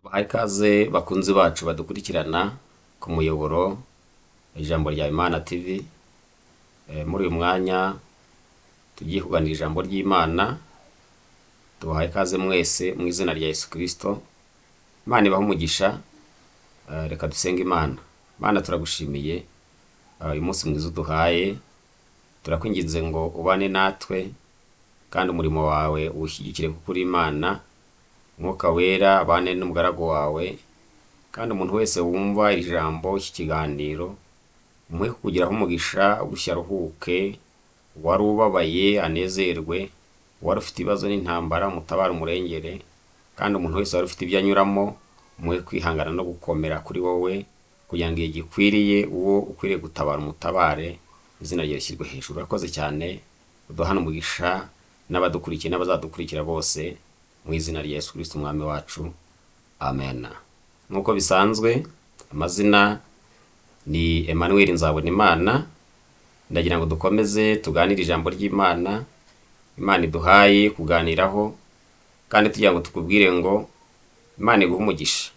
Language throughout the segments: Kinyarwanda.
Bahaye ikaze bakunzi bacu badukurikirana ku muyoboro ijambo rya Imana TV. Muri uyu mwanya tugiye kuganira ijambo ry'Imana. Tubahaye ikaze mwese mu izina rya Yesu Kristo. Imana ibahe umugisha. Reka dusenge Imana. Imana turagushimiye uyu munsi mwiza uduhaye. Turakwinginze ngo ubane natwe kandi umurimo wawe ushyigikire kuko uri Imana. Mwuka wera abane n'umugaragu wawe, kandi umuntu wese wumva iri jambo iki kiganiro umuhe kugiraho umugisha, gushya aruhuke, wari ubabaye anezerwe, wari ufite ibibazo n'intambara mutabara umurengere, kandi umuntu wese wari ufite ibyo anyuramo umuhe kwihangana no gukomera kuri wowe, kugira ngo igihe gikwiriye uwo ukwiriye gutabara umutabare, izina rye rishyirwe hejuru. Urakoze cyane, uduhana umugisha n'abadukurikiye n'abazadukurikira bose, mu izina rya Yesu Kristo umwami wacu, amen. Nk'uko bisanzwe, amazina ni Emmanuel Nzabonimana. Ndagira ngo dukomeze tuganire ijambo ry'Imana Imana iduhaye kuganiraho, kandi tugira ngo tukubwire ngo Imana iguhe umugisha.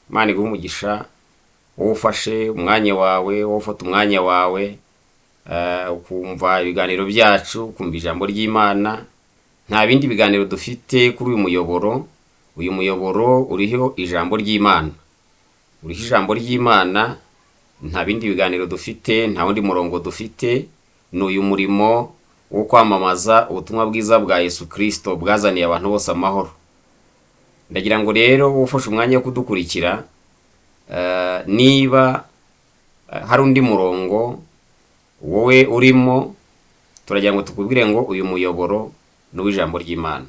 Imana iguhe umugisha, wowe ufashe umwanya wawe, wowe ufata umwanya wawe ukumva ibiganiro byacu, ukumva ijambo ry'Imana. Nta bindi biganiro dufite kuri uyu muyoboro. Uyu muyoboro uriho ijambo ry'Imana. Uriho ijambo ry'Imana, nta bindi biganiro dufite, nta wundi murongo dufite. Ni uyu murimo wo kwamamaza ubutumwa bwiza bwa Yesu Kristo bwazaniye abantu bose amahoro. Ndagira ngo rero ufashe umwanya wo kudukurikira, niba hari undi murongo wowe urimo, turagira ngo tukubwire ngo uyu muyoboro n'uw'ijambo ry'Imana.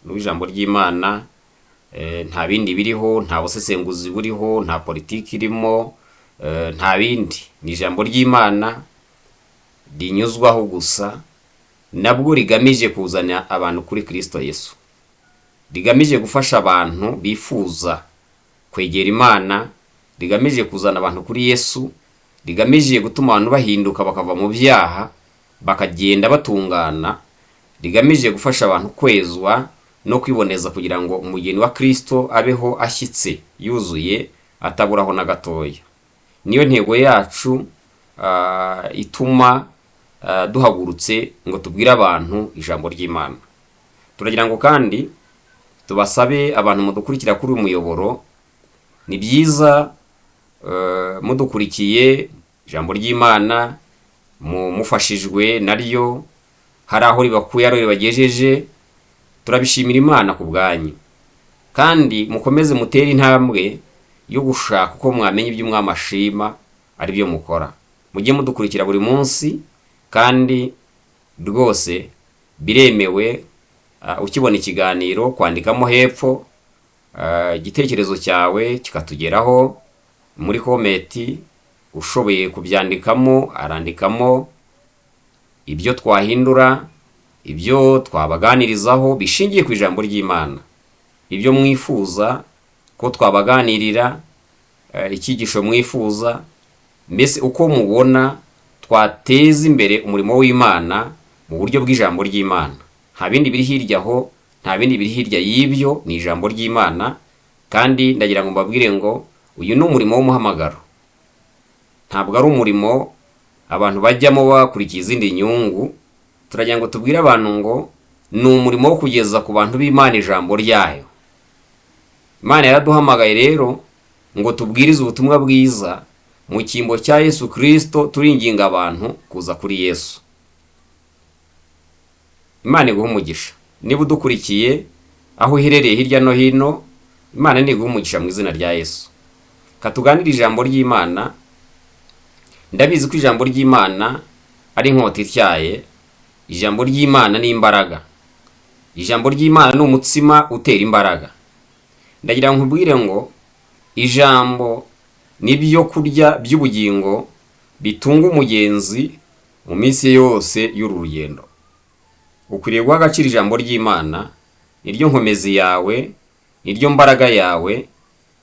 N'uw'ijambo ry'Imana, nta bindi biriho, nta busesenguzi buriho, nta politiki irimo, nta bindi. Ni ijambo ry'Imana rinyuzwaho gusa, nabwo rigamije kuzana abantu kuri Kristo Yesu. Rigamije gufasha abantu bifuza kwegera Imana, rigamije kuzana abantu kuri Yesu, rigamije gutuma abantu bahinduka bakava mu byaha bakagenda batungana, rigamije gufasha abantu kwezwa no kwiboneza kugira ngo umugeni wa Kristo abeho ashyitse, yuzuye, ataburaho na gatoya. Niyo ntego yacu ituma duhagurutse ngo tubwire abantu ijambo ry'Imana. Turagira ngo kandi tubasabe abantu mudukurikira kuri uyu muyoboro, ni byiza mudukurikiye ijambo ry'Imana mufashijwe naryo, hari aho ribakuye ari ribagejeje, turabishimira Imana ku bwanyu. Kandi mukomeze mutere intambwe yo gushaka uko mwamenya ibyo umwami ashima ari byo mukora. Mujye mudukurikira buri munsi, kandi rwose biremewe ukibona ikiganiro kwandikamo hepfo igitekerezo cyawe kikatugeraho muri komenti. Ushoboye kubyandikamo arandikamo ibyo twahindura, ibyo twabaganirizaho bishingiye ku ijambo ry'Imana, ibyo mwifuza ko twabaganirira, icyigisho mwifuza, mbese uko mubona twateza imbere umurimo w'Imana mu buryo bw'ijambo ry'Imana. Nta bindi biri hirya aho, nta bindi biri hirya y'ibyo, ni ijambo ry'Imana. Kandi ndagira ngo mbabwire ngo uyu ni umurimo w'umuhamagaro, ntabwo ari umurimo abantu bajyamo bakurikiye izindi nyungu. Turagira ngo tubwire abantu ngo ni umurimo wo kugeza ku bantu b'Imana ijambo ryayo. Imana yaraduhamagaye rero ngo tubwirize ubutumwa bwiza mu cyimbo cya Yesu Kristo, turinginga abantu kuza kuri Yesu. Imana iguhe umugisha. Niba udukurikiye aho uherereye hirya no hino, Imana iguhe umugisha mu izina rya Yesu. Katuganire ijambo ry'Imana. Ndabizi ko ijambo ry'Imana ari inkota ityaye. Ijambo ry'Imana ni imbaraga. Ijambo ry'Imana ni umutsima utera imbaraga. Ndagira ngo nkubwire ngo ijambo ni byo kurya by'ubugingo bitunga umugenzi mu minsi yose y'uru rugendo. Ukwiriye guha agaciro ijambo ry'Imana, niryo nkomezi yawe, niryo mbaraga yawe,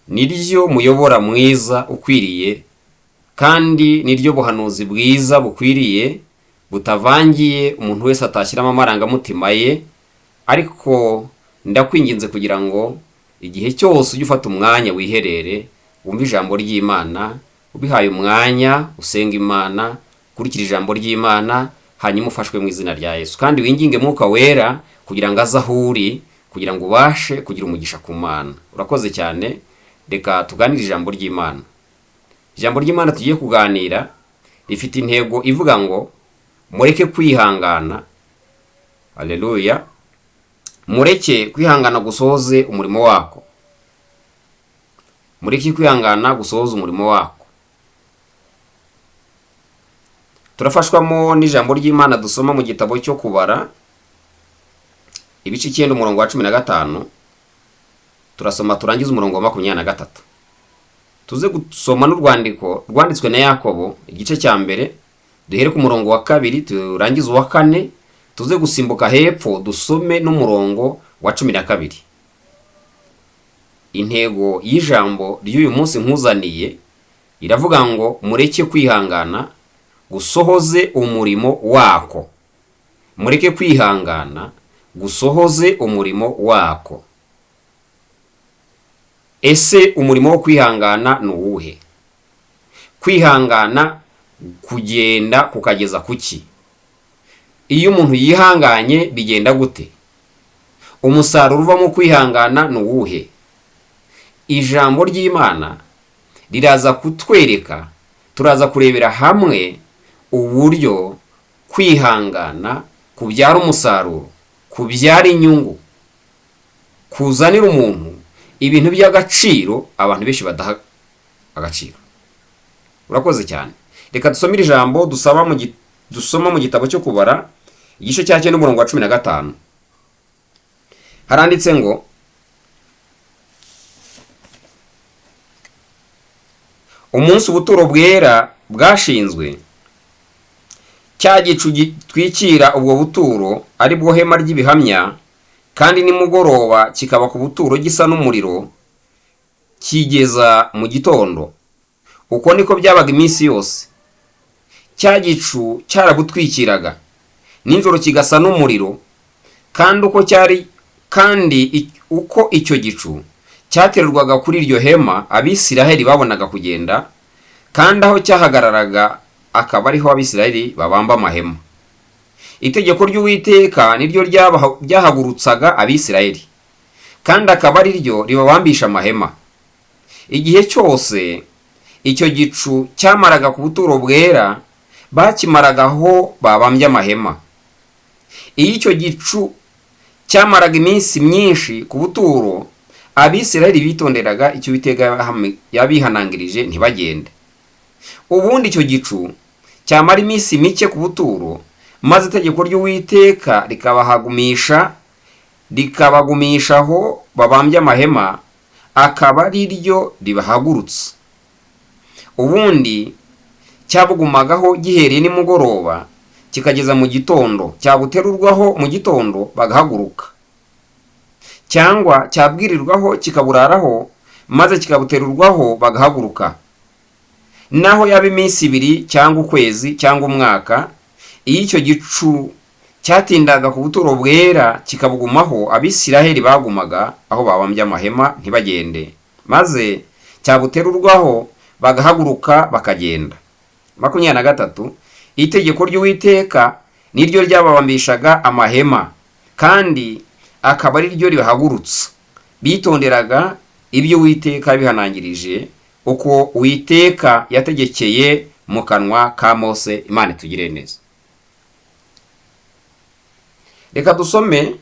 niryo muyobora mwiza ukwiriye, kandi niryo buhanuzi bwiza bukwiriye, butavangiye umuntu wese atashyiramo amarangamutima ye. Ariko ndakwinginze kugira ngo igihe cyose ujye ufata umwanya wiherere, wumva ijambo ry'Imana, ubihaye umwanya usenga Imana, ukurikira ijambo ry'Imana, hanyuma ufashwe mu izina rya Yesu. Kandi winginge Mwuka Wera kugira ngo aze aho uri, kugira ngo ubashe kugira umugisha ku Mana. Urakoze cyane. Reka tuganire ijambo ry'Imana. Ijambo ry'Imana tugiye kuganira rifite intego ivuga ngo mureke kwihangana. Haleluya. Mureke kwihangana gusohoze umurimo wako. Mureke kwihangana gusohoza umurimo wako. Turafashwamo n'ijambo ry'Imana dusoma mu gitabo cyo kubara ibice 9 umurongo wa 15. Turasoma turangiza umurongo wa 23. Tuze gusoma n'urwandiko rwanditswe na Yakobo igice cya mbere, duhere ku murongo wa 2 turangiza uwa 4, tuze gusimbuka hepfo dusome n'umurongo wa 12. Intego y'ijambo ry'uyu munsi nkuzaniye iravuga ngo mureke kwihangana gusohoze umurimo wako. Mureke kwihangana gusohoze umurimo wako. Ese umurimo wo kwihangana ni uwuhe? Kwihangana kugenda kukageza kuki? Iyo umuntu yihanganye bigenda gute? Umusaruro uva mu kwihangana ni uwuhe? Ijambo ry'Imana riraza kutwereka, turaza kurebera hamwe uburyo kwihangana kubyara umusaruro, kubyara inyungu, kuzanira umuntu ibintu by'agaciro abantu benshi badaha agaciro. Urakoze cyane. Reka dusomere ijambo dusoma mu gitabo cyo kubara igice cya 9 umurongo wa 15. Haranditse ngo umunsi ubuturo bwera bwashinzwe, cya gicu gitwikira ubwo buturo ari bwo hema ry'ibihamya, kandi nimugoroba kikaba ku buturo gisa n'umuriro kigeza mu gitondo. Uko niko byabaga iminsi yose. Cya gicu cyarabutwikiraga, n'injoro kigasa n'umuriro, kandi uko icyo gicu cyaterurwaga kuri iryo hema, Abisiraheli babonaga kugenda, kandi aho cyahagararaga akaba ariho Abisiraheli babamba amahema. Itegeko ry'Uwiteka niryo ryahagurutsaga Abisiraheli, kandi akaba ari ryo ribabambisha amahema. Igihe cyose icyo gicu cyamaraga ku buturo bwera, bakimaraga aho babambye amahema. Iyo icyo gicu cyamaraga iminsi myinshi ku buturo, Abisiraheli bitonderaga icyo Uwiteka yabihanangirije ntibagende. Ubundi icyo gicu cyamara iminsi mike ku buturo, maze itegeko ry'Uwiteka rikabagumisha aho babambye amahema, akaba ari ryo ribahagurutsa. Ubundi cyabugumagaho gihereye nimugoroba kikageza mu gitondo, cyabuterurwaho mu gitondo bagahaguruka, cyangwa cyabwirirwaho kikaburaraho maze kikabuterurwaho bagahaguruka. Naho yaba iminsi 2 cyangwa ukwezi cyangwa umwaka, iyo icyo gicu cyatindaga ku buturo bwera kikabugumaho, Abisiraheli bagumaga aho babambye amahema ntibagende, maze cyabuterurwaho bagahaguruka bakagenda. 23. Itegeko ry'Uwiteka niryo ryababambishaga amahema, kandi akaba ari ryo ribahagurutsa. Bitonderaga ibyo Uwiteka bihanangirije, uko Uwiteka yategekeye mu kanwa ka Mose. Imana tugire neza. Reka dusome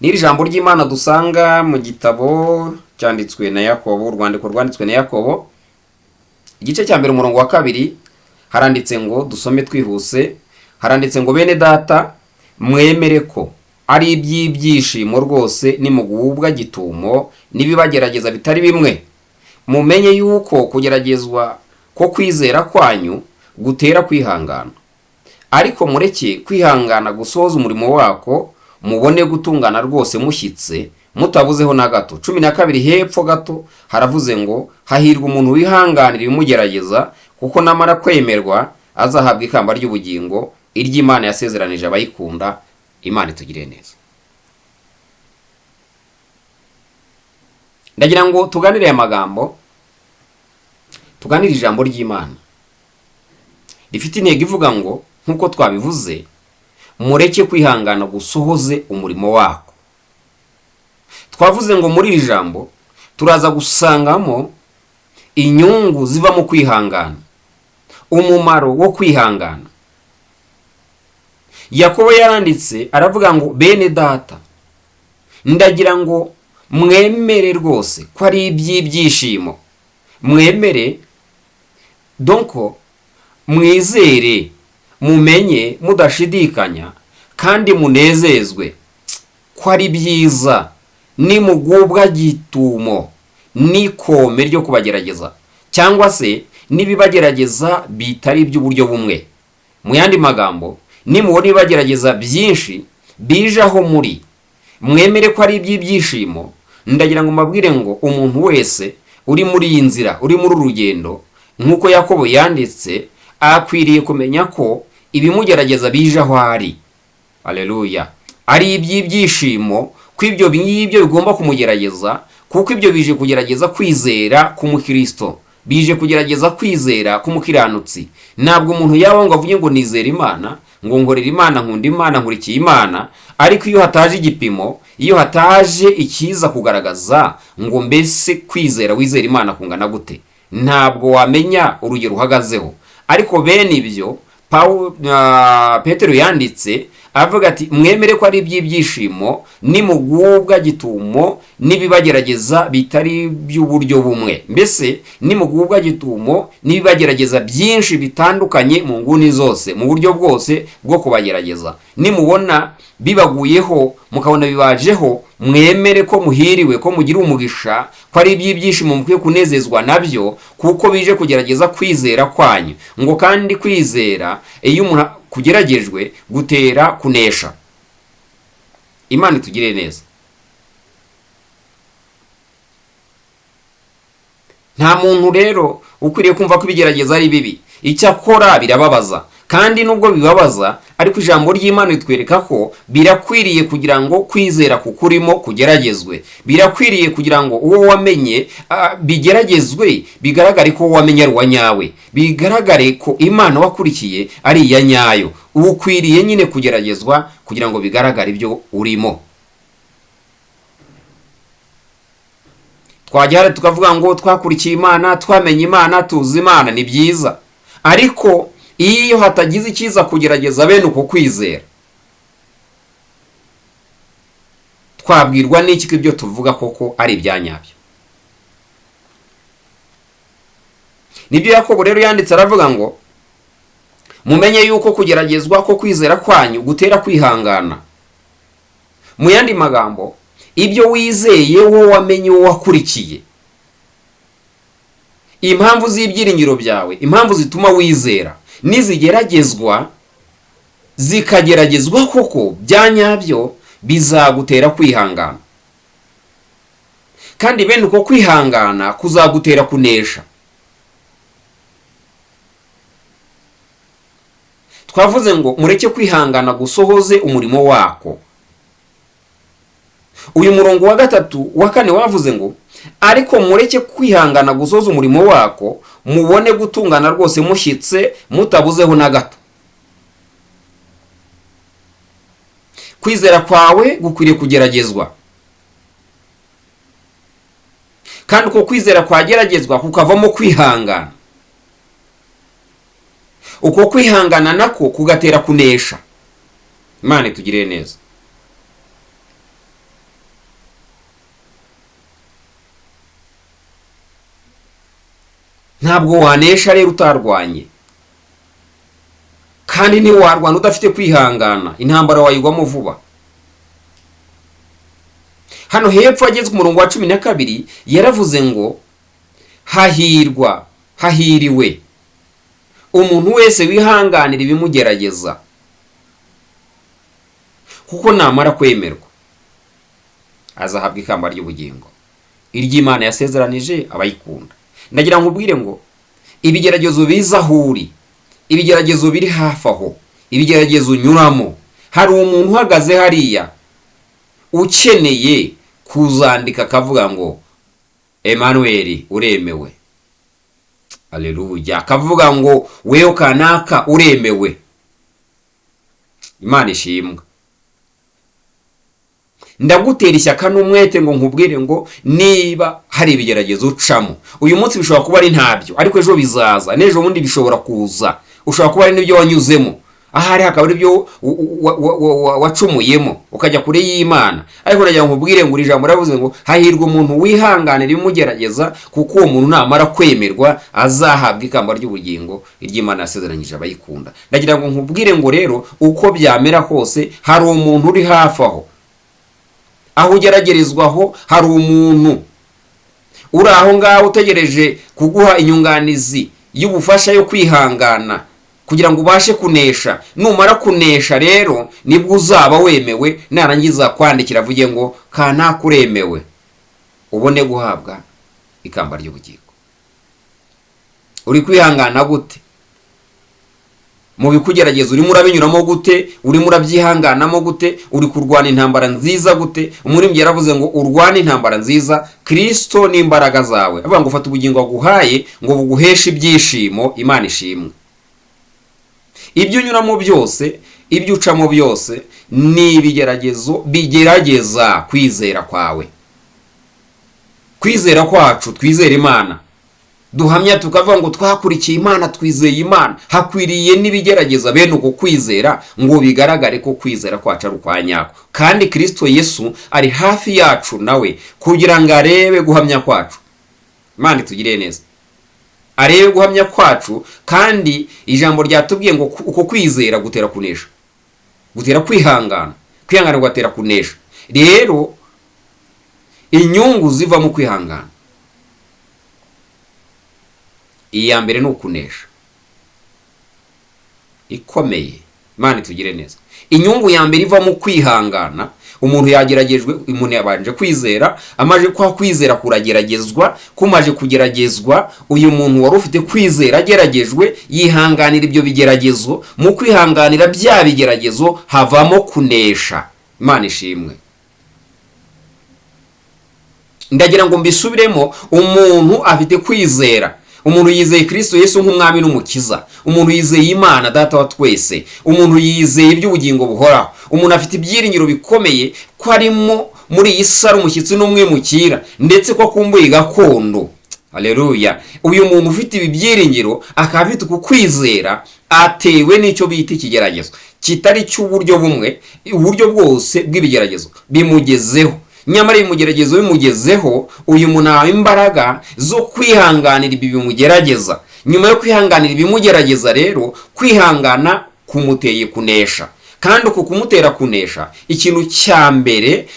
n'iri jambo ry'Imana dusanga mu gitabo cyanditswe na Yakobo, urwandiko rwanditswe na Yakobo igice cya mbere umurongo wa 2. Haranditse ngo, dusome twihuse. Haranditse ngo, bene data mwemere ko ari iby'ibyishimo rwose nimugubwa gitumo nibibagerageza bitari bimwe. Mumenye yuko kugeragezwa ko kwizera kwanyu gutera kwihangana. Ariko mureke kwihangana gusohoza umurimo wako, mubone gutungana rwose mushyitse mutabuzeho na gato. 12 hepfo gato haravuze ngo, hahirwa umuntu wihanganira ibimugerageza, kuko namara kwemerwa azahabwa ikamba ry'ubugingo iry'Imana yasezeranije abayikunda. Imana itugire neza. ndagira ngo tuganire aya magambo, tuganire ijambo ry'Imana rifite intego ivuga ngo, nk'uko twabivuze, mureke kwihangana gusohoze umurimo wako. Twavuze ngo muri iri jambo turaza gusangamo inyungu ziva mu kwihangana, umumaro wo kwihangana. Yakobo yaranditse aravuga ngo, bene data, ndagira ngo mwemere rwose ko ari iby'ibyishimo, mwemere donko mwizere, mumenye mudashidikanya, kandi munezezwe ko ari byiza nimugubwa gitumo n'ikome ryo kubagerageza, cyangwa se nibibagerageza bitari by'uburyo bumwe. Mu yandi magambo, nimubona ibibagerageza byinshi bije aho muri, mwemere ko ari iby'ibyishimo. Ndagira ngo mabwire ngo umuntu wese uri muri iyi nzira, uri muri urugendo, nk'uko Yakobo yanditse, akwiriye kumenya ko ibimugerageza bije aho ari. Haleluya! Ari iby'ibyishimo, ko ibyo ngibyo bigomba kumugerageza, kuko ibyo bije kugerageza kwizera k'umukristo, bije kugerageza kwizera k'umukiranutsi. Ntabwo umuntu yaba ngo avuge ngo nizera Imana, ngo ngorera Imana, nkunda Imana, nkurikiye Imana, ariko iyo hataje igipimo, iyo hataje ikiza kugaragaza ngo mbese kwizera wizera Imana kungana gute, ntabwo wamenya urugero uhagazeho. Ariko bene ibyo Petero yanditse avuga ati, mwemere ko ari iby'ibyishimo nimugubwa gitumo n'ibibagerageza bitari by'uburyo bumwe. Mbese nimugubwa gitumo n'ibibagerageza byinshi bitandukanye mu nguni zose, mu buryo bwose bwo kubagerageza. Nimubona bibaguyeho, mukabona bibajeho, mwemere ko muhiriwe, ko mugira umugisha, ko ari iby'ibyishimo mukwiye kunezezwa nabyo, kuko bije kugerageza kwizera kwanyu. Ngo kandi kwizera, iyo umuntu kugeragejwe, gutera kunesha. Imana itugire neza. Nta muntu rero ukwiriye kumva ko ibigerageza ari bibi. Icyakora birababaza, kandi nubwo bibabaza, ariko ijambo ry'Imana ritwereka ko birakwiriye kugira ngo kwizera kukurimo kugeragezwe. Birakwiriye kugira ngo uwo wamenye bigeragezwe, bigaragare ko wamenye ari uwanyawe, bigaragare ko Imana wakurikiye ari iya nyayo. Ukwiriye nyine kugeragezwa kugira ngo bigaragare ibyo urimo. Twajya tukavuga ngo twakurikiye Imana, twamenye Imana, tuzi Imana, ni byiza. Ariko iyo hatagize ikiza kugerageza bene uko kwizera, twabwirwa n'iki ko ibyo tuvuga koko ari ibyanyabyo? Nibyo Yakobo rero yanditse aravuga ngo, mumenye yuko kugeragezwa ko kwizera kwanyu gutera kwihangana. Mu yandi magambo, ibyo wizeye wowe wamenye, wowe wakurikiye, impamvu z'ibyiringiro byawe, impamvu zituma wizera, nizigeragezwa, zikageragezwa koko byanyabyo, bizagutera kwihangana. Kandi bene uko kwihangana kuzagutera kunesha. Twavuze ngo mureke kwihangana gusohoze umurimo wako. Uyu murongo wa 3 wa 4 wavuze ngo, ariko mureke kwihangana gusohoza umurimo wako, mubone gutungana rwose mushyitse, mutabuzeho na gato. Kwizera kwawe gukwiriye kugeragezwa, kandi uko kwizera kwageragezwa kukavamo kwihangana. Uko kwihangana nako kugatera kunesha. Imana itugire neza. Ntabwo wanesha rero utarwanye, kandi ntiwarwana udafite kwihangana, intambara wayigwamo vuba. Hano hepfo ageze ku murongo wa 12 yaravuze ngo, hahirwa, hahiriwe umuntu wese wihanganira ibimugerageza, kuko namara kwemerwa azahabwa ikamba ry'ubugingo, iry'Imana yasezeranije abayikunda. Ndagira ngo ubwire ngo ibigeragezo biza ahuri, ibigeragezo biri hafi aho, ibigeragezo unyuramo, hari umuntu uhagaze hariya ukeneye kuzandika akavuga ngo Emmanuel uremewe. Haleluya. Akavuga ngo wewe kanaka uremewe. Imana ishimwe. Ndagutera ishyaka n'umwete ngo nkubwire ngo niba hari ibigeragezo ucamo, uyu munsi bishobora kuba ari ntabyo, ariko ejo bizaza, n'ejo bundi bishobora kuza. Ushobora kuba ari n'ibyo wanyuzemo, ahari hakaba ari byo wacumuyemo ukajya kure y'Imana. Ariko nagira ngo nkubwire ngo ijambo ravuze ngo hahirwa umuntu wihanganira ibimugerageza, kuko uwo muntu namara kwemerwa azahabwa ikamba ry'ubugingo iry'Imana yasezeranyije abayikunda. Ndagira ngo nkubwire ngo rero uko byamera hose hari umuntu uri hafi aho ugeragerezwaho, hari umuntu uri aho ngaho utegereje kuguha inyunganizi y'ubufasha yo kwihangana kugira ngo ubashe kunesha. Numara kunesha rero nibwo uzaba wemewe, narangiza kwandikira avuge ngo kanaka uremewe, ubone guhabwa ikamba ry'ubugingo. Uri kwihangana gute? Mu bikugerageza urimo urabinyuramo gute? Urimo urabyihanganamo gute? Uri kurwana intambara nziza gute? Umuririmbyi yaravuze ngo urwane intambara nziza, Kristo n'imbaraga zawe. Avuga ngo ufata ubugingo aguhaye ngo buguheshe ibyishimo. Imana ishimwe. Ibyo unyuramo byose, ibyo ucamo byose ni ibigeragezo bigerageza kwizera kwawe. Kwizera kwacu, twizera Imana. Duhamya tukavuga ngo twakurikiye Imana, twizeye Imana. Hakwiriye n'ibigerageza bene uko kwizera ngo bigaragare ko kwizera kwacu ari ukwanyako. Kandi Kristo Yesu ari hafi yacu nawe kugira ngo arebe guhamya kwacu. Imana itugirire neza. Arebe guhamya kwacu, kandi ijambo ryatubwiye ngo uko kwizera gutera kunesha, gutera kwihangana, kwihangana gugatera kunesha. Rero inyungu ziva mu kwihangana, iya mbere ni ukunesha ikomeye. Imana itugire neza. Inyungu ya mbere iva mu kwihangana, umuntu yageragejwe, umuntu yabanje kwizera, amaje kwa kwizera kurageragezwa, kumaje kugeragezwa, uyu muntu wari ufite kwizera ageragejwe yihanganira ibyo bigeragezo. Mu kwihanganira bya bigeragezo havamo kunesha. Imana ishimwe. Ndagira ngo mbisubiremo, umuntu afite kwizera, umuntu yizeye Kristo Yesu nk'umwami n'umukiza, umuntu yizeye Imana data wa twese, umuntu yizeye iby'ubugingo buhoraho, umuntu afite ibyiringiro bikomeye ko arimo muri iyi sara umushyitsi n'umwimukira, ndetse ko akumbuye gakondo. Haleluya. Uyu muntu ufite ibi byiringiro akaba afite uku kwizera, atewe n'icyo bita ikigeragezo kitari cy'uburyo bumwe, uburyo bwose bw'ibigeragezo bimugezeho. Nyamara imugeragezo bimugezeho, uyu muntu ahawe imbaraga zo kwihanganira ibi bimugerageza. Nyuma yo kwihanganira ibimugerageza rero, kwihangana kumuteye kunesha. Kandi uko kumutera kunesha, ikintu cya mbere,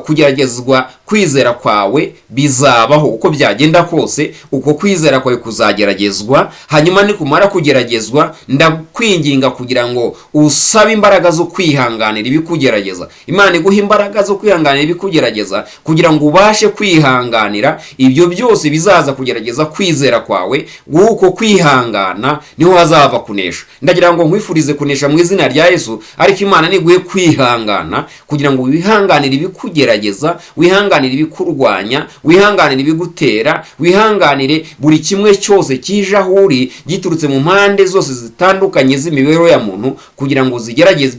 kugeragezwa kwizera kwawe bizabaho uko byagenda kose. Uko kwizera kwawe kuzageragezwa, hanyuma nikumara kugeragezwa, ndakwinginga kugira ngo usabe imbaraga zo kwihanganira ibikugerageza. Imana iguha imbaraga zo kwihanganira ibikugerageza kugira ngo ubashe kwihanganira ibyo byose bizaza kugerageza kwizera kwawe. Uko kwihangana niho hazava kunesha. Ndagira ngo nkwifurize kunesha mu izina rya Yesu. Ariko Imana niguhe kwihangana kugira ngo wihanganire ibikugerageza, wihanganire ibikurwanya, wihanganire ibigutera, wihanganire buri kimwe cyose kije aho uri giturutse mu mpande zose zitandukanye z'imibereho ya muntu, kugira ngo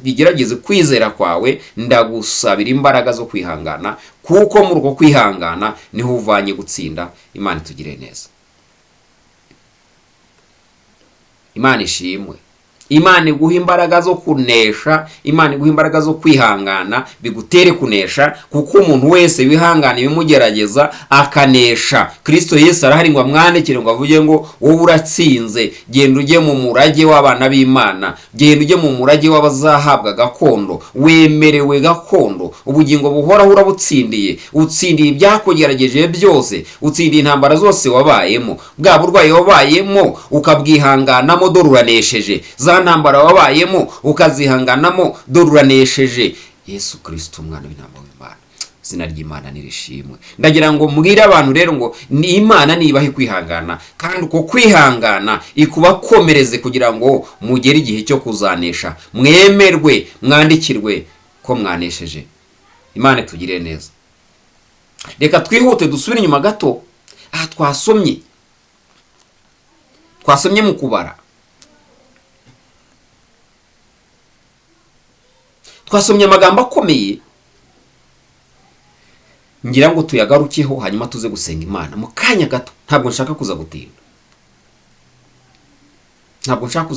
bigerageze kwizera kwawe. Ndagusabira imbaraga zo kwihangana, kuko muri uko kwihangana niho uvanye gutsinda. Imana itugire neza. Imana ishimwe. Imana iguha imbaraga zo kunesha, Imana iguha imbaraga zo kwihangana bigutere kunesha, kuko umuntu wese wihangana ibimugerageza akanesha. Kristo Yesu arahari ngo amwandikire ngo avuge ngo wowe uratsinze, genda ujye mu murage w'abana b'Imana, genda ujye mu murage w'abazahabwa gakondo. Wemerewe gakondo, ubugingo buhoraho urabutsindiye. Utsindiye ibyakugerageje byose, utsindiye intambara zose wabayemo, bwa burwayi wabayemo ukabwihanganamo, dore uranesheje. Ntambara wabayemo ukazihanganamo, dore uranesheje. Yesu Kristo umwana w'intama w'Imana. Izina ry'Imana nirishimwe. Ndagira ngo mbwire abantu rero ngo ni Imana nibahe kwihangana, kandi uko kwihangana ikubakomereze kugira ngo mugere igihe cyo kuzanesha, mwemerwe, mwandikirwe ko mwanesheje. Imana tugire neza. Reka twihute dusubire inyuma gato aha twasomye mu kubara, twasomye amagambo akomeye, ngira ngo tuyagarukeho hanyuma tuze gusenga Imana mu kanya gato. Ntabwo nshaka kuza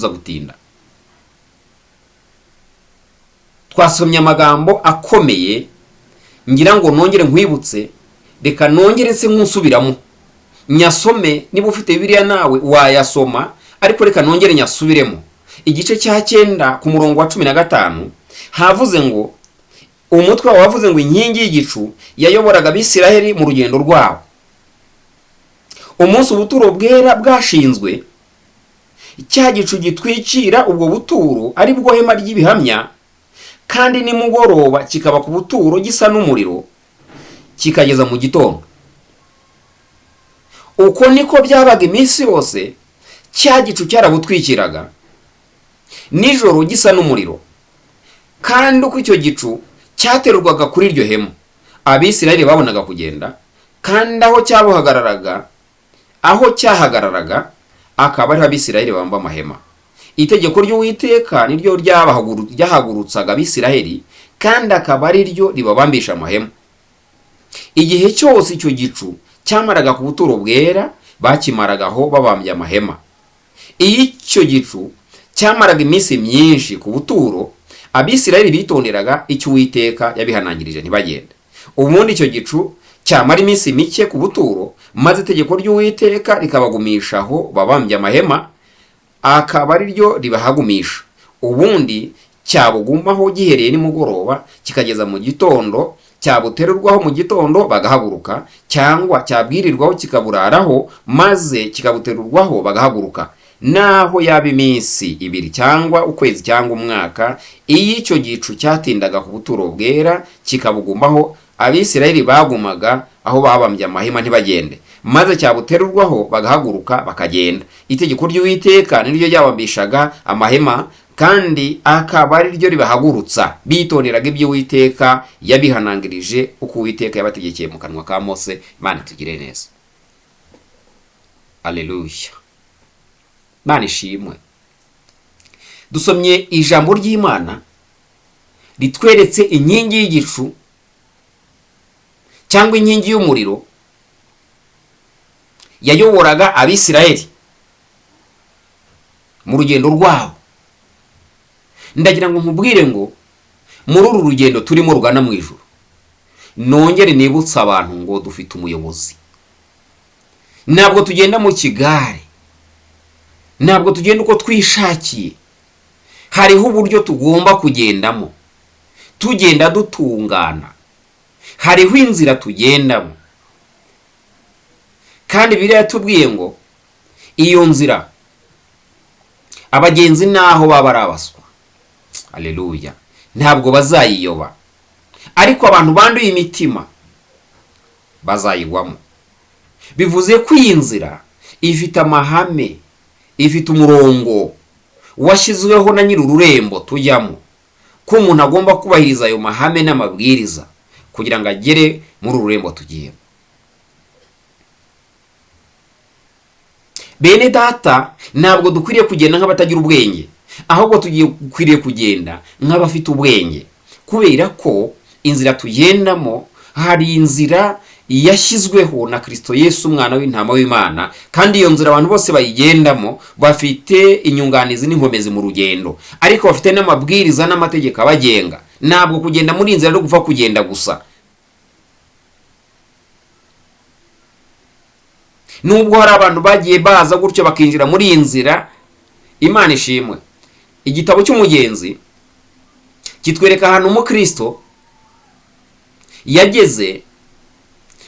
gutinda. Twasomye amagambo akomeye, ngira ngo nongere nkwibutse, reka nongere se nk'usubiramo nyasome. Niba ufite Bibiliya nawe wayasoma, ariko reka nongere nyasubiremo. Igice cya 9 ku murongo wa 15 havuze ngo, umutwe wavuze ngo inkingi y'igicu yayoboraga Abisiraheli mu rugendo rwabo. Umunsi ubuturo bwera bwashinzwe, cya gicu gitwikira ubwo buturo ari bwo hema ry'ibihamya, kandi nimugoroba kikaba ku buturo gisa n'umuriro kikageza mu gitondo. Uko niko byabaga iminsi yose, cya gicu cyarabutwikiraga, nijoro gisa n'umuriro. Kandi uko icyo gicu cyaterurwaga kuri iryo hema, Abisiraheli babonaga kugenda, kandi aho cyahagararaga akaba ari Abisiraheli bamba amahema. Itegeko ry'Uwiteka niryo ryahagurutsaga Abisiraheli, kandi akaba ari ryo ribabambisha amahema. Igihe cyose icyo gicu cyamaraga ku buturo bwera, bakimaragaho babambye amahema. Iyo icyo gicu cyamaraga iminsi myinshi ku buturo, Abisiraheli bitonderaga icyo Uwiteka yabihanangirije ntibagende. Ubundi icyo gicu cyamara iminsi mike ku buturo, maze itegeko ry'Uwiteka rikabagumishaho babambye amahema, akaba ari ryo ribahagumisha. Ubundi cyabugumaho gihereye nimugoroba kikageza mu gitondo, cyabuterurwaho mu gitondo bagahaguruka, cyangwa cyabwirirwaho kikaburaraho maze kikabuterurwaho bagahaguruka. Naho yaba iminsi 2 cyangwa ukwezi cyangwa umwaka, iyo icyo gicu cyatindaga ku buturo bwera kikabugumaho, Abisiraheli bagumaga aho babambye amahema ntibagende, maze cyabuterurwaho bagahaguruka bakagenda. Itegeko ry'Uwiteka niryo ryabambishaga amahema, kandi akaba ari ryo ribahagurutsa. Bitonderaga ibyo Uwiteka yabihanangirije, uko Uwiteka yabategekeye mu kanwa ka Mose. Imana tugire neza. Alleluia. Imana ishimwe. Dusomye ijambo ry'Imana ritweretse inkingi y'igicu cyangwa inkingi y'umuriro yayoboraga Abisiraheli mu rugendo rwabo. Ndagira ngo nkubwire ngo muri uru rugendo turimo rugana mu ijuru, nongere nibutsa abantu ngo dufite umuyobozi. Ntabwo tugenda mu kigare, ntabwo tugenda uko twishakiye. Hariho uburyo tugomba kugendamo, tugenda dutungana. Hariho inzira tugendamo, kandi Bibiliya yatubwiye ngo iyo nzira abagenzi naho baba arabaswa, Alleluia, ntabwo bazayiyoba, ariko abantu banduye imitima bazayigwamo. Bivuze ko iyi nzira ifite amahame, ifite umurongo washyizweho na nyir'ururembo tujyamo, ko umuntu agomba kubahiriza ayo mahame n'amabwiriza kugira ngo agere muri ururembo tugiye. Bene data, ntabwo dukwiriye kugenda nk'abatagira ubwenge, ahubwo dukwiriye kugenda nk'abafite ubwenge, kubera ko inzira tugendamo hari inzira yashyizweho na Kristo Yesu umwana w'intama w'Imana, kandi iyo nzira abantu bose bayigendamo bafite inyunganizi n'inkomezi mu rugendo, ariko bafite n'amabwiriza n'amategeko abagenga. Ntabwo kugenda muri inzira no gupfa kugenda gusa. Nubwo hari abantu bagiye baza gutyo bakinjira muri iyi nzira, Imana ishimwe. Igitabo cy'umugenzi kitwereka ahantu umukristo yageze,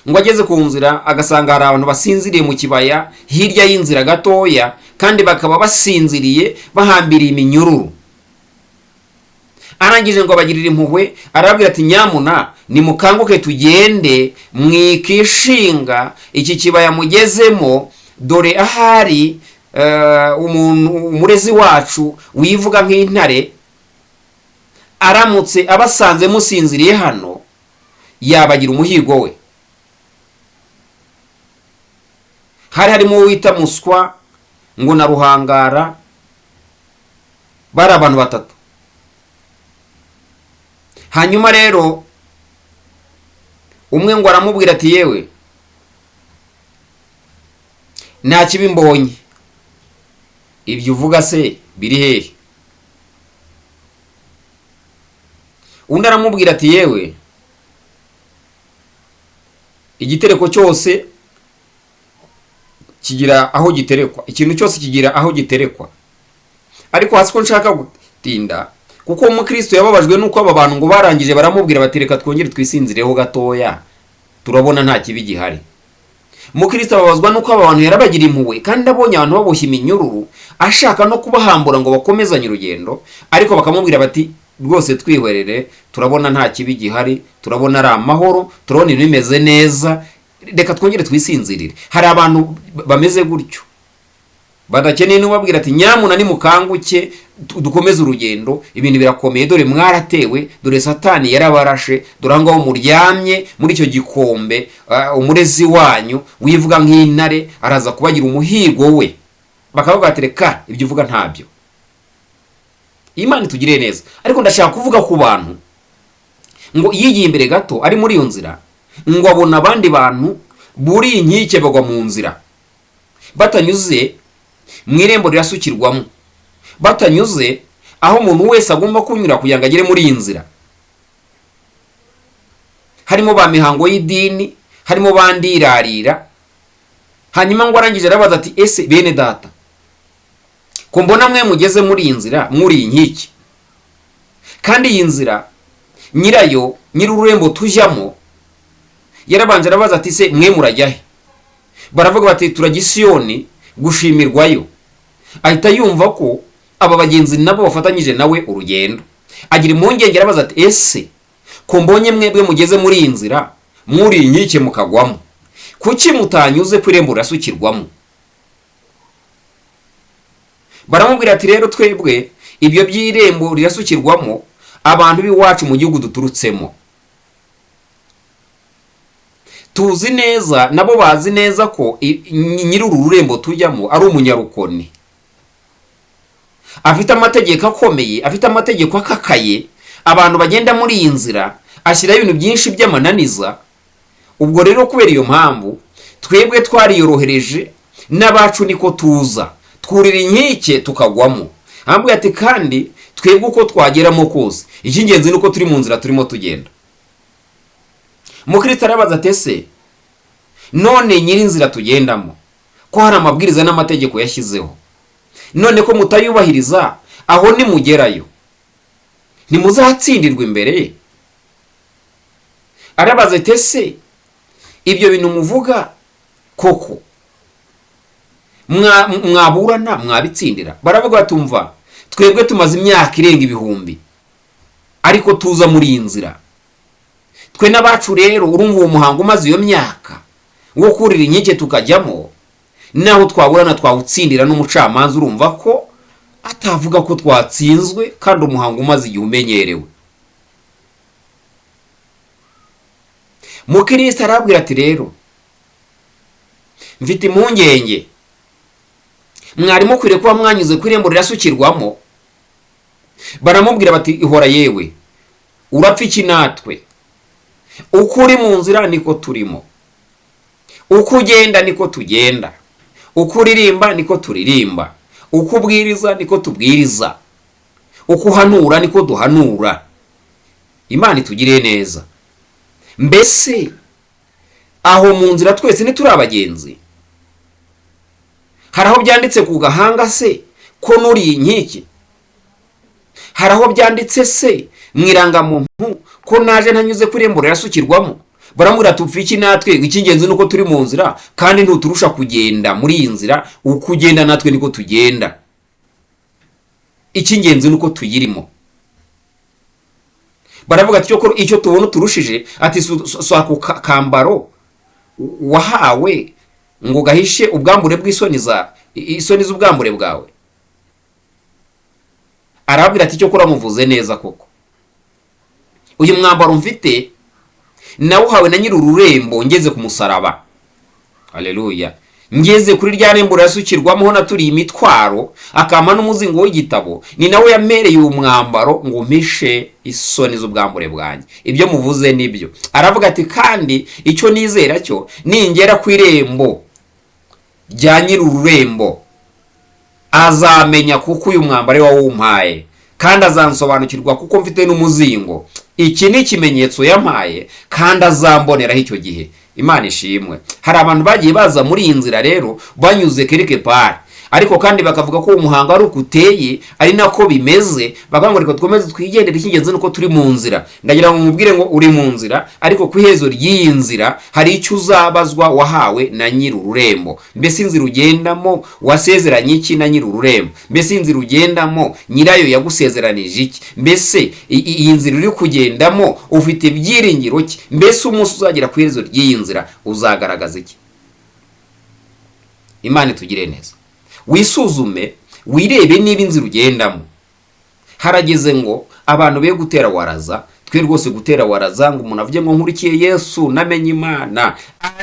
ngo ageze ku nzira agasanga hari abantu basinziriye mu kibaya hirya y'inzira gatoya, kandi bakaba basinziriye bahambiriye iminyururu. Arangije ngo abagirire impuhwe, arababwira ati nyamuna nimukanguke tugende, mwikishinga iki kibaya mugezemo, dore ahari umurezi wacu wivuga nk'intare, aramutse abasanze musinziriye hano yabagira umuhigo we. hari harimo wita Muswa ngo na Ruhangara, bari abantu batatu. Hanyuma rero umwe ngo aramubwira ati yewe nta kibi mbonye, ibyo uvuga se biri hehe? Undi aramubwira ati yewe igitereko cyose kigira aho giterekwa, ikintu cyose kigira aho giterekwa. Ariko hasi ko nshaka gutinda, kuko umukristo yababajwe nuko aba bantu ngo barangije baramubwira bati reka twongere twisinzireho gatoya turabona nta kibi gihari. Umukristo ababazwa nuko aba bantu yarabagira impuhwe kandi abonye abantu baboshye iminyururu ashaka no kubahambura ngo bakomezanye urugendo, ariko bakamubwira bati rwose twihwerere turabona nta kibi gihari, turabona ari amahoro, turabona ibintu bimeze neza, reka twongere twisinzirire. Hari abantu bameze gutyo badakeneye n'ubabwira ati nyamuna ni mukanguke dukomeze urugendo, ibintu birakomeye, dore mwaratewe, dore Satani yarabarashe, dore aho muryamye muri icyo gikombe, umurezi wanyu wivuga nk'intare araza kubagira umuhigo we. Bakavuga ati reka ibyo uvuga ntabyo. Imana itugire neza. Ariko ndashaka kuvuga ku bantu ngo yigiye imbere gato ari muri iyo nzira, ngo abona abandi bantu buri inkike bagwa mu nzira, batanyuze mu irembo rirasukirwamo, batanyuze aho umuntu wese agomba kunyura kugira ngo agere muri iyi nzira. Harimo ba mihango y'idini, harimo bandirarira. Hanyuma ngo arangije arabaza ati ese bene data ko mbona mwe mugeze muri iyi nzira muri inkike, kandi iyi nzira nyirayo nyir'ururembo tujyamo yarabanje arabaza ati se mwe murajya he? Baravuga bati turajya Siyoni gushimirwayo. Ahita yumva ko aba bagenzi nabo bafatanyije nawe urugendo, agira impungenge arabaza ati ese ko mbonye mwebwe mugeze muri iyi nzira muri inkike mukagwamo, kuki mutanyuze ku irembo rirasukirwamo? Baramubwira ati rero twebwe ibyo by'irembo rirasukirwamo abantu b'iwacu mu gihugu duturutsemo tuzi neza, nabo bazi neza ko nyir'uru rurembo tujyamo ari umunyarukoni, afite amategeko akomeye, afite amategeko akakaye. Abantu bagenda muri iyi nzira ashyiraho ibintu byinshi by'amananiza. Ubwo rero kubera iyo mpamvu twebwe twariyorohereje, n'abacu niko tuza twurira inkike tukagwamo. Ambwira ati kandi twebwe uko twageramo kose icy'ingenzi nuko turi mu nzira turimo tugenda. Mukristo arabaza ati ese none nyiri inzira tugendamo ko hari amabwiriza n'amategeko yashyizeho, none ko mutayubahiriza aho nimugerayo ntimuzatsindirwa imbere? Arabaza ati ese ibyo bintu muvuga koko mwaburana mwabitsindira? Baravuga batumva twebwe tumaze imyaka irenga 1000 ariko tuza muri iyi nzira, twe n'abacu rero urumva uwo muhango umaze iyo myaka wo kurira inkike tukajyamo, naho twaburana twawutsindira n'umucamanza urumva ko atavuga ko twatsinzwe kandi umuhango umaze igihe umenyerewe. Mukristo arabwira ati rero mfite impungenge, mwarimo kwire kuba mwanyuze ku irembo rirasukirwamo. Baramubwira bati ihora yewe urapfa iki natwe? Uko uri mu nzira niko turimo, uko ugenda niko tugenda, uko uririmba niko turirimba, uko ubwiriza niko tubwiriza, uko uhanura niko duhanura. Imana itugire neza. Mbese aho mu nzira twese ntituri abagenzi? Hari aho byanditse ku gahanga se ko nuri inkike? Hari aho byanditse se mwirangamuntu ko naje ntanyuze kuri irembo rirasukirwamo? Baramubwira tupfa iki natwe? Icy'ingenzi nuko turi mu nzira kandi ntuturusha kugenda muri iyi nzira, uko ugenda natwe niko tugenda. Icy'ingenzi nuko tuyirimo. Baravuga ati icyo tubona turushije ati swako kambaro wahawe ngo gahishe ubwambure bw'isoni z'ubwambure bwawe. Arabwira ati cyo kora muvuze neza koko, uyu mwambaro mfite nawe uhawe na nyiri ururembo ngeze ku musaraba. Haleluya. ngeze kuri rya rembo rasukirwamo ho naturiye imitwaro akama n'umuzingo w'igitabo, ni nawe yamereye uwo mwambaro ngo mpishe isoni z'ubwambure bwanjye. Ibyo muvuze nibyo. Aravuga ati kandi icyo nizera cyo ningera ku irembo rya nyir'ururembo azamenya kuko uyu mwambaro wawumpaye kandi azansobanukirwa kuko mfite n'umuzingo. Iki ni ikimenyetso yampaye kandi azamboneraho icyo gihe. Imana ishimwe. Hari abantu bagiye baza muri iyi nzira rero banyuze quelque part, ariko kandi bakavuga ko umuhanga ari ukuteye ari nako bimeze, bakavuga ngo reka twomeze twigendere, icy'ingenzi nuko turi mu nzira. Ndagira ngo mubwire ngo uri mu nzira, ariko ku iherezo ry'iyi nzira hari icyo uzabazwa wahawe na nyir'ururembo. Mbese inzira ugendamo wasezeranye iki na nyir'ururembo? Mbese inzira ugendamo nyirayo yagusezeranije iki? Mbese iyi nzira uri kugendamo ufite ibyiringiro ki? Mbese umunsi uzagera ku iherezo ry'iyi nzira uzagaragaza iki? Imana itugire neza. Wisuzume, wirebe niba inzira ugendamo. Harageze ngo abantu be gutera waraza, twe rwose gutera waraza ngo umuntu avuge ngo nkurikiye Yesu namenye Imana,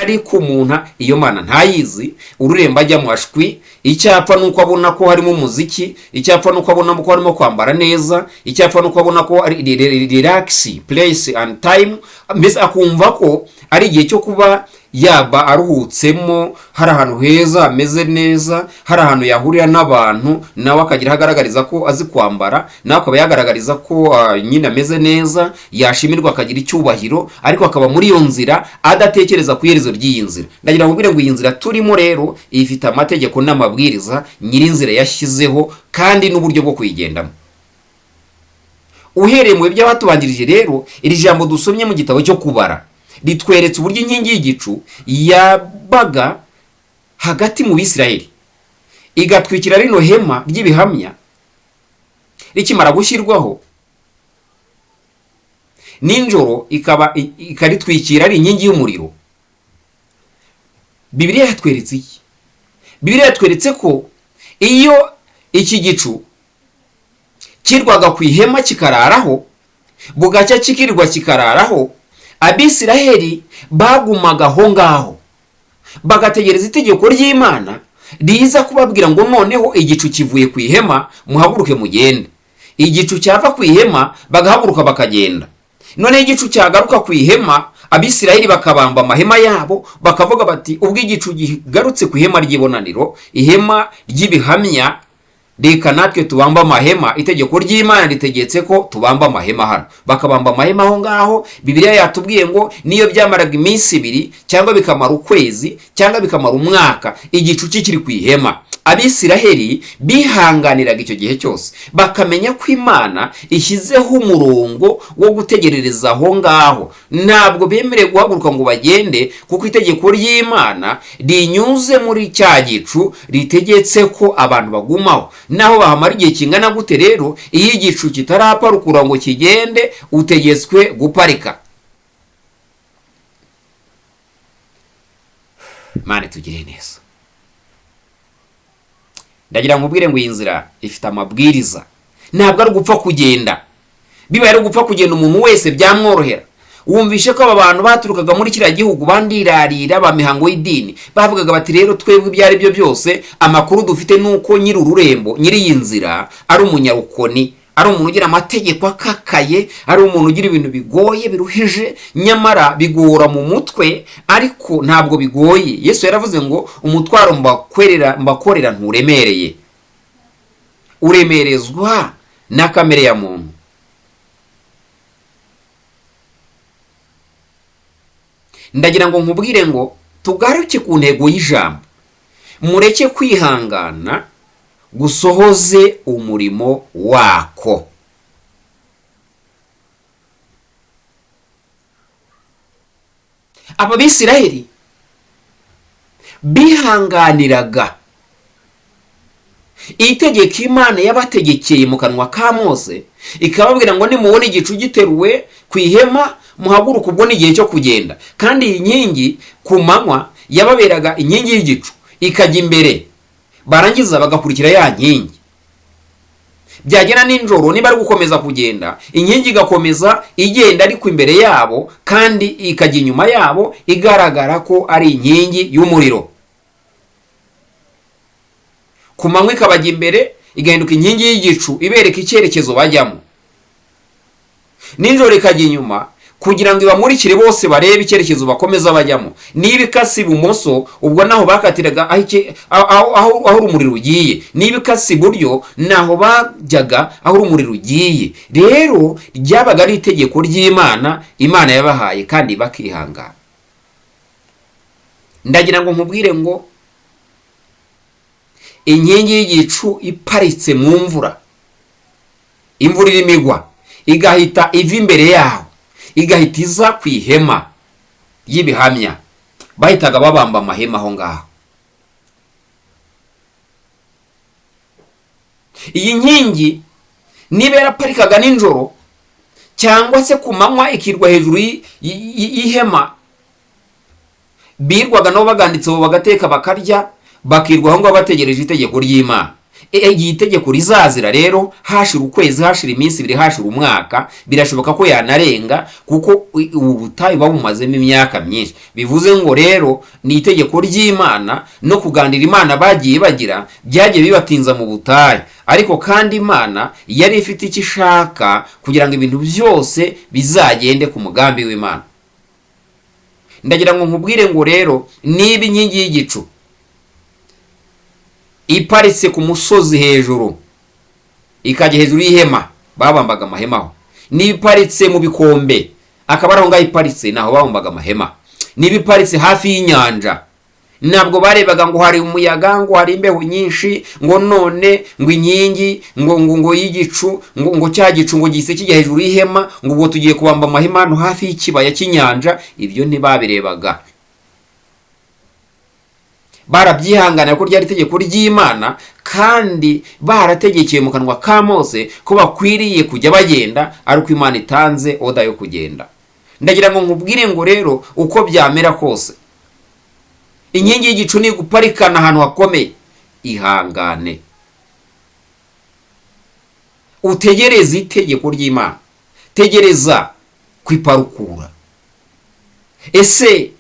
ariko umuntu iyo Mana ntayizi, ururembo ajya mu ashwi. Icyapfa nuko abona ko harimo umuziki, icyapfa nuko abona ko harimo kwambara neza, icyapfa nuko abona ko ari relax place and time, mbese akumva ko ari igihe cyo kuba yaba aruhutsemo, hari ahantu heza ameze neza, hari ahantu yahurira n'abantu, nawe akagira hagaragariza ko azi kwambara, nawe akaba yagaragariza ko nyine ameze neza, yashimirwa akagira icyubahiro, ariko akaba muri iyo nzira adatekereza ku iherezo ry'iyi nzira. Ndagira ngo mbwire ngo iyi nzira turimo rero ifite amategeko n'amabwiriza nyirinzira yashyizeho kandi n'uburyo bwo kuyigendamo. Uhereye mu by'abatubanjirije rero, iri jambo dusomye mu gitabo cyo kubara ritweretse uburyo inkingi y'igicu yabaga hagati mu Bisiraheli, igatwikira rino hema ry'ibihamya. Rikimara gushyirwaho ninjoro ikaritwikira ari inkingi y'umuriro. Bibiliya yatweretse iki? Bibiliya yatweretse ko iyo iki gicu kirwaga ku ihema kikararaho, bugacya kikirirwa kikararaho, Abisiraheli bagumaga aho ngaho bagategereza itegeko ry'Imana riza kubabwira ngo noneho igicu kivuye ku ihema, muhaguruke mugende. Igicu cyava ku ihema bagahaguruka bakagenda. None igicu cyagaruka ku ihema, Abisiraheli bakabamba amahema yabo, bakavuga bati ubwo igicu gigarutse ku ihema ry'ibonaniro, ihema ry'ibihamya, reka natwe tubamba amahema. Itegeko ry'Imana ritegetse ko tubamba amahema hano. Bakabamba amahema aho ngaho. Bibiliya yatubwiye ngo niyo byamaraga iminsi 2 cyangwa bikamara ukwezi cyangwa bikamara umwaka, igicu kikiri ku ihema, Abisiraheli bihanganiraga icyo gihe cyose, bakamenya ko Imana ishyizeho umurongo wo gutegerereza aho ngaho. Ntabwo bemerewe guhaguruka ngo bagende, kuko itegeko ry'Imana rinyuze muri cya gicu ritegetse ko abantu bagumaho. Naho bahamara igihe kingana gute rero, iyo igicu kitaraparukura ngo kigende, utegetswe guparika. Imana tugire neza. Ndagira ngo ubwire ngo iyi nzira ifite amabwiriza, ntabwo ari gupfa kugenda. Bibaye ari gupfa kugenda umuntu wese byamworohera. Wumvishe ko aba bantu baturukaga muri kiriya gihugu bandirarira ba mihango y'idini, bavugaga bati rero twebwe ibyari byo byose amakuru dufite nuko nyir'ururembo, nyiri iyi nzira ari umunyarukoni, ari umuntu ugira amategeko akakaye, ari umuntu ugira ibintu bigoye biruhije, nyamara bigora mu mutwe ariko ntabwo bigoye. Yesu yaravuze ngo umutwaro mbakorera nturemereye, uremerezwa na kamere ya muntu. Ndagira ngo nkubwire ngo tugaruke ku ntego y'ijambo, mureke kwihangana gusohoze umurimo wako. Aba Bisiraheli bihanganiraga itegeko Imana yabategekeye mu kanwa ka Mose, ikababwira ngo nimubona igicu giteruwe ku ihema muhaguruka, ubwo ni igihe cyo kugenda. Kandi iyi nkingi ku manywa yababeraga inkingi y'igicu ikajya imbere, barangiza bagakurikira ya nkingi. Byagera ninjoro niba ari gukomeza kugenda, inkingi igakomeza igenda ariko imbere yabo, kandi ikajya inyuma yabo igaragara ko ari inkingi y'umuriro. ku manywa ikabajya imbere, igahinduka inkingi y'igicu ibereka icyerekezo bajyamo, nijoro ikajya inyuma kugira ngo ibamurikire bose barebe icyerekezo bakomeza bajyamo. Niba ikasi ibumoso, ubwo naho bakatiraga aho urumuri rugiye, niba ikasi iburyo naho bajyaga aho urumuri rugiye. Rero ryabaga ari itegeko ry'Imana, Imana yabahaye kandi bakihangana. Ndagira ngo nkubwire ngo inkingi y'igicu iparitse mu mvura, imvura irimo igwa, igahita iva imbere yaho, igahita iza ku ihema ry'ibihamya, bahitaga babamba amahema aho ngaho. Iyi nkingi niba yaraparikaga nijoro cyangwa se ku manywa ikirwa hejuru y'ihema, birwaga nabo baganditseho bagateka bakarya, bakirwa aho ngaho bategereje itegeko ry'Imana. Iyi tegeko rizazira rero, hashira ukwezi, hashira iminsi ibiri, hashira umwaka, birashoboka ko yanarenga, kuko ubu butayu babumazemo imyaka myinshi. Bivuze ngo rero ni itegeko ry'Imana no kugandira Imana bagiye bagira, byagiye bibatinza mu butayu. Ariko kandi Imana yari ifite icyo ishaka kugira ngo ibintu byose bizagende ku mugambi w'Imana. Ndagira ngo nkubwire ngo rero, niba inkingi y'igicu iparitse ku musozi hejuru, ikajya hejuru y'ihema, babambaga amahema aho. Niba iparitse mu bikombe, akaba ari aho ngaho iparitse, naho babambaga amahema. Niba iparitse hafi y'inyanja, ntabwo barebaga ngo hari umuyaga, ngo hari imbeho nyinshi, ngo none ngo inkingi ngo y'igicu, ngo cya gicu ngo gise kijya hejuru y'ihema, ngo ubwo tugiye kubamba amahema hano hafi y'ikibaya cy'inyanja. Ibyo ntibabirebaga. Barabyihanganira ko ryari itegeko ry'Imana, kandi barategekeye mu kanwa ka Mose ko bakwiriye kujya bagenda ari uko Imana itanze oda yo kugenda. Ndagira ngo nkubwire ngo rero, uko byamera kose, inkingi y'igicu ni guparikana ahantu hakomeye, ihangane utegereze itegeko ry'Imana, tegereza kwiparukura. Ese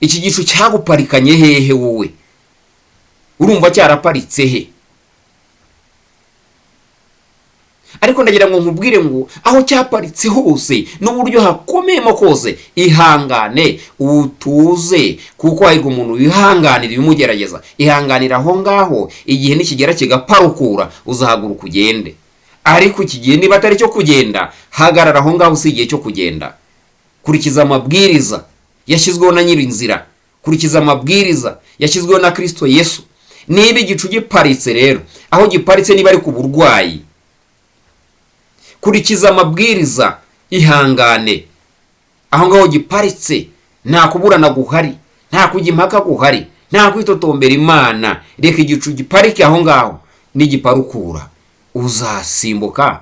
iki gicu cyaguparikanye hehe wowe? Urumva cyaraparitse he? Ariko ndagira ngo nkubwire ngo aho cyaparitse hose n'uburyo hakomeyemo kose, ihangane utuze, kuko hahirwa umuntu wihanganira ibimugerageza. Ihanganira aho ngaho, igihe nikigera kigaparukura uzahaguruka ugende. Ariko iki gihe niba atari cyo kugenda, hagarara aho ngaho, si igihe cyo kugenda. Kurikiza amabwiriza yashyizweho na Nyirinzira, kurikiza amabwiriza yashyizweho na Kristo Yesu. Niba igicu giparitse rero, aho giparitse niba ari ku burwayi, kurikiza amabwiriza, ihangane aho ngaho giparitse. Nta kuburana guhari, nta kujya impaka guhari, nta kwitotombera Imana. Reka igicu giparike aho ngaho, nigiparukura uzasimbuka,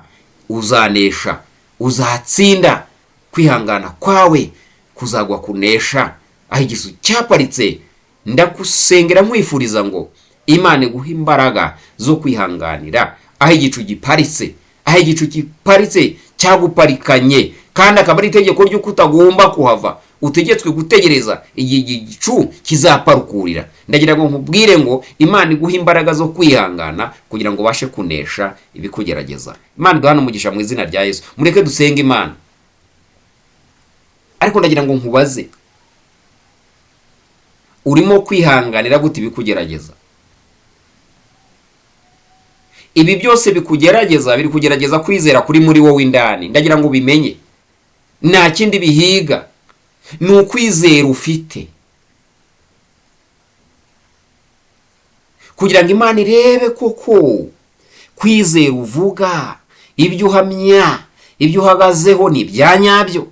uzanesha, uzatsinda. Kwihangana kwawe kuzagwa kunesha. Aho igicu cyaparitse, ndagusengera nkwifuriza ngo Imana iguhe imbaraga zo kwihanganira aho igicu giparitse. Aho igicu giparitse cyaguparikanye, kandi akaba ari itegeko ry'uko utagomba kuhava, utegetswe gutegereza igihe igicu kizaparukurira. Ndagira ngo nkubwire ngo Imana iguhe imbaraga zo kwihangana kugira ngo ubashe kunesha ibikugerageza. Imana iduhane umugisha mu izina rya Yesu. Mureke dusenge Imana. Ariko ndagira ngo nkubaze, urimo kwihanganira gute ibikugerageza? Ibi byose bikugerageza, biri kugerageza kwizera kuri muri wowe indani. Ndagira ngo ubimenye, nta kindi bihiga, ni ukwizera ufite, kugira ngo Imana irebe koko kwizera uvuga, ibyo uhamya, ibyo uhagazeho ni ibya nyabyo.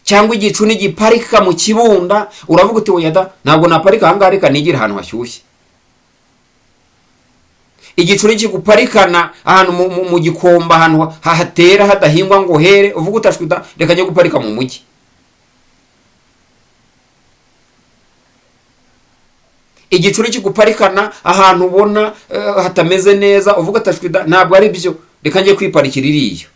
Cyangwa igicu nigiparika mu kibunda, uravuga uti oya da, ntabwo naparika aha ngaha, reka nigire ahantu hashyushye. Igicu nikiguparikana ahantu mu gikomba, ahantu hahatera hadahingwa ngo here, uvuga utashwida, reka njye guparika mu mujyi. Igicu nikiguparikana ahantu ubona hatameze neza, uvuga atashwida, ntabwo ari byo, reka njye kwiparikira iriya.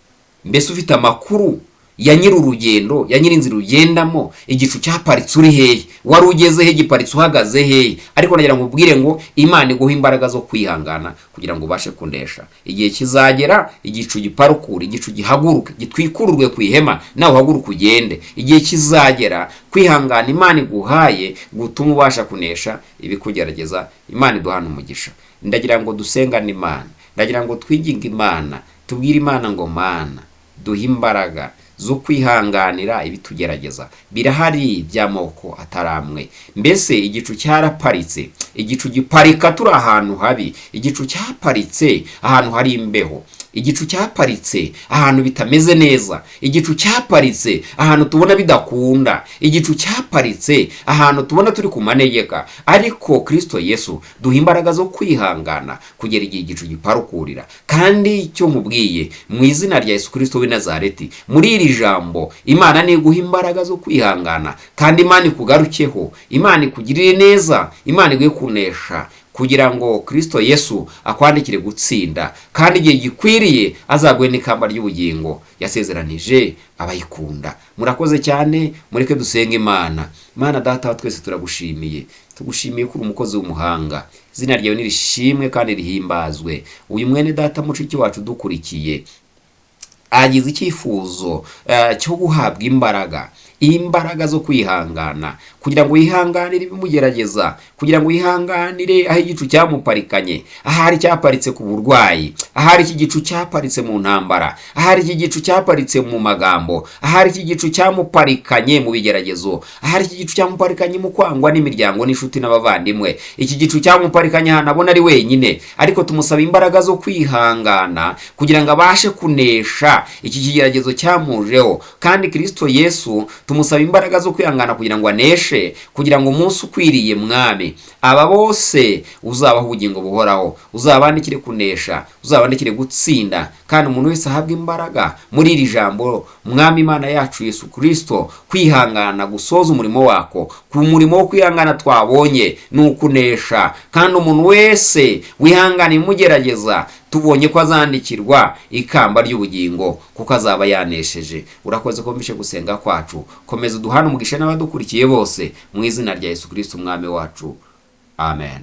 Mbese ufite amakuru ya nyiri urugendo, ya nyiri inzira ugendamo. Igicu cyaparitse uri hehe? Wari ugeze he? Giparitse uhagaze hehe? Ariko nagira ngo ubwire ngo Imana iguha imbaraga zo kwihangana kugira ngo ubashe kunesha. Igihe kizagera igicu giparukure, igicu gihaguruke, gitwikururwe ku ihema, nawe uhaguruke ugende. Igihe kizagera kwihangana Imana iguhaye gutuma ubasha kunesha ibikugerageza. Imana iduhana umugisha. Ndagira ngo dusengane Imana, ndagira ngo twinginge Imana, tubwire Imana ngo Mana duhe imbaraga zo kwihanganira ibitugerageza. Birahari by'amoko ataramwe. Mbese igicu cyaraparitse, igicu giparika turi ahantu habi, igicu cyaparitse ahantu hari imbeho, igicu cyaparitse ahantu bitameze neza, igicu cyaparitse ahantu tubona bidakunda, igicu cyaparitse ahantu tubona turi ku manegeka. Ariko Kristo Yesu duha imbaraga zo kwihangana kugera igihe igicu giparukurira. Kandi icyo mubwiye mu izina rya Yesu Kristo w'i Nazareti, muri iri jambo Imana niguha imbaraga zo kwihangana, kandi Imana ikugarukeho, Imana ikugirire neza, Imana iguhe kunesha, kugira ngo Kristo Yesu akwandikire gutsinda, kandi igihe gikwiriye azaguhe n'ikamba ry'ubugingo yasezeranije abayikunda. Murakoze cyane, mureke dusenge Imana. Mana Data wa twese turagushimiye, tugushimiye ko uri umukozi w'umuhanga. Izina ryawe nirishimwe kandi rihimbazwe. Uyu mwene data mushiki wacu dukurikiye agize icyifuzo cyo guhabwa imbaraga zo kwihangana, kugira ngo yihanganire ibimugerageza, kugira ngo yihanganire aho igicu cyamuparikanye, ahari cyaparitse ku burwayi, ahari iki gicu cyaparitse mu ntambara, ahari iki gicu cyaparitse mu magambo, ahari iki gicu cyamuparikanye mu bigeragezo, ahari iki gicu cyamuparikanye mu kwangwa n'imiryango n'inshuti n'abavandimwe, iki gicu cyamuparikanye ahantu abona ari wenyine. Ariko tumusaba imbaraga zo kwihangana kugira ngo abashe kunesha iki kigeragezo cyamujeho. Kandi Kristo Yesu tumusaba imbaraga zo kwihangana kugira ngo aneshe, kugira ngo umunsi ukwiriye Mwami aba bose uzabaho ubugingo buhoraho, uzabandikire kunesha, uzabandikire gutsinda, kandi umuntu wese ahabwa imbaraga muri iri jambo. Mwami Imana yacu Yesu Kristo, kwihangana gusoza umurimo wako, ku murimo wo kwihangana twabonye nukunesha, kandi umuntu wese wihangana imugerageza tubonye ko azandikirwa ikamba ry'ubugingo, kuko azaba yanesheje. Urakoze ko mbishe gusenga kwacu, komeza uduhane umugisha n'abadukurikiye bose, mu izina rya Yesu Kristo umwami wacu, amen.